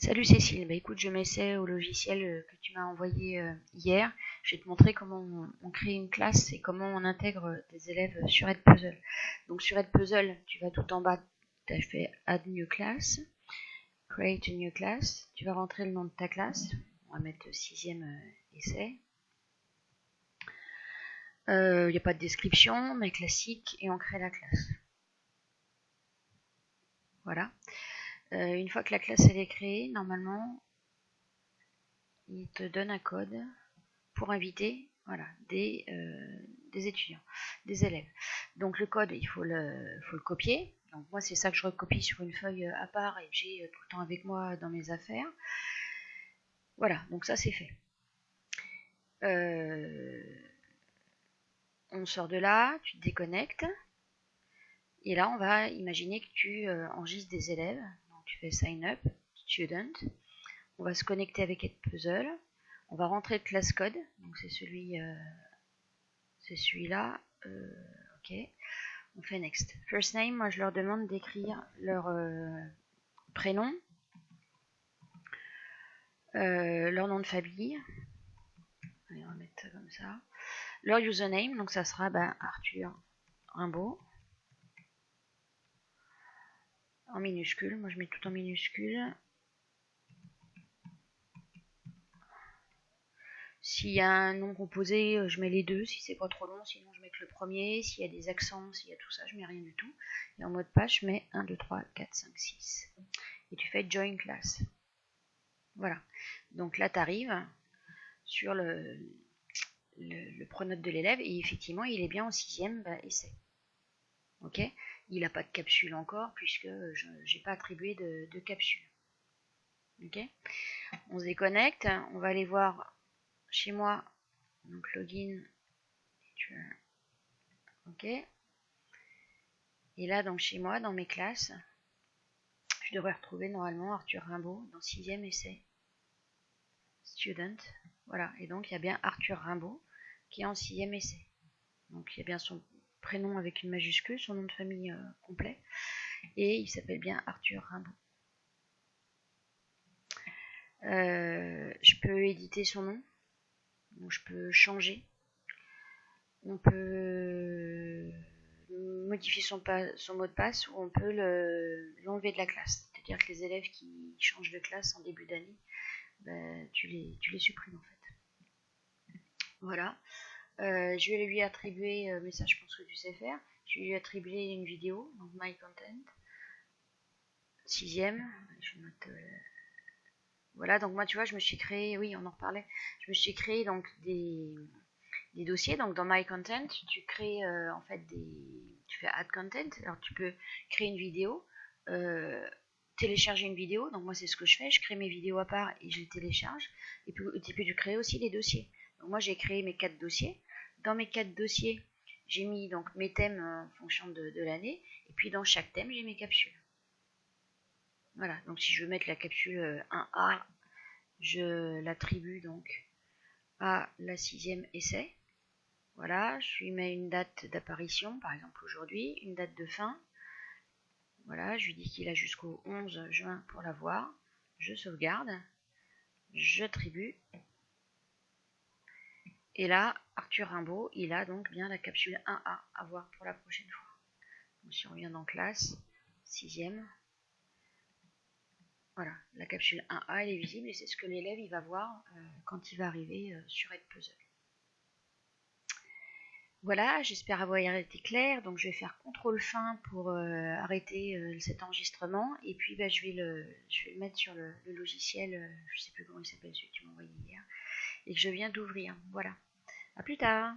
Salut Cécile, bah écoute, je m'essaie au logiciel que tu m'as envoyé hier. Je vais te montrer comment on crée une classe et comment on intègre des élèves sur Edpuzzle. Donc sur Edpuzzle, tu vas tout en bas, tu as fait Add New Class, Create a New Class. Tu vas rentrer le nom de ta classe. On va mettre 6e essai. Il n'y a pas de description, mais classique, et on crée la classe. Voilà. Une fois que la classe elle est créée, normalement, il te donne un code pour inviter des étudiants, des élèves. Donc le code, il faut le copier. Donc moi, c'est ça que je recopie sur une feuille à part et que j'ai tout le temps avec moi dans mes affaires. Voilà, donc ça c'est fait. On sort de là, tu te déconnectes. Et là, on va imaginer que tu enregistres des élèves. Donc tu fais sign up, student. On va se connecter avec Edpuzzle. On va rentrer le class code. Donc c'est celui-là. Ok. On fait next. First name, moi je leur demande d'écrire leur prénom, leur nom de famille. Allez, on va mettre ça comme ça. Leur username, donc ça sera Arthur Rimbaud. En minuscule, moi je mets tout en minuscule. S'il y a un nom composé, je mets les deux, si c'est pas trop long, sinon je mets que le premier. S'il y a des accents, s'il y a tout ça, je mets rien du tout. Et en mot de passe, je mets 1, 2, 3, 4, 5, 6. Et tu fais Join Class. Voilà. Donc là, tu arrives sur le pronote de l'élève et effectivement, il est bien en 6e essai. Ok. Il n'a pas de capsule encore puisque je n'ai pas attribué de capsule. Ok. On se déconnecte, on va aller voir chez moi. Donc login. Ok. Et là, donc chez moi, dans mes classes, je devrais retrouver normalement Arthur Rimbaud dans 6e essai. Student. Voilà. Et donc il y a bien Arthur Rimbaud qui est en 6e essai. Donc il y a bien son prénom avec une majuscule, son nom de famille complet. Et il s'appelle bien Arthur Rimbaud. Je peux éditer son nom. Donc je peux changer. On peut modifier son mot de passe ou on peut l'enlever de la classe. C'est-à-dire que les élèves qui changent de classe en début d'année, tu les supprimes en fait. Voilà. Je vais lui attribuer, mais ça je pense que tu sais faire, je vais lui attribuer une vidéo, donc My Content, 6e, je note, voilà, donc moi tu vois, je me suis créé, oui on en reparlait, je me suis créé donc des dossiers, donc dans My Content, tu crées en fait tu fais Add Content, alors tu peux créer une vidéo, télécharger une vidéo, donc moi c'est ce que je fais, je crée mes vidéos à part et je les télécharge, et puis tu peux créer aussi des dossiers. Donc moi j'ai créé mes 4 dossiers, dans mes 4 dossiers, j'ai mis donc mes thèmes en fonction de l'année, et puis dans chaque thème j'ai mes capsules. Voilà, donc si je veux mettre la capsule 1A, je l'attribue donc à la 6e essai. Voilà, je lui mets une date d'apparition, par exemple aujourd'hui, une date de fin. Voilà, je lui dis qu'il a jusqu'au 11 juin pour la voir. Je sauvegarde, j'attribue. Et là, Arthur Rimbaud, il a donc bien la capsule 1A à voir pour la prochaine fois. Donc si on revient dans classe, 6e, voilà, la capsule 1A elle est visible et c'est ce que l'élève il va voir quand il va arriver sur Edpuzzle. Voilà, j'espère avoir été clair. Donc je vais faire CTRL fin pour arrêter cet enregistrement et puis je vais le mettre sur le logiciel, je ne sais plus comment il s'appelle celui que tu m'as envoyé hier, et que je viens d'ouvrir. Voilà. À plus tard.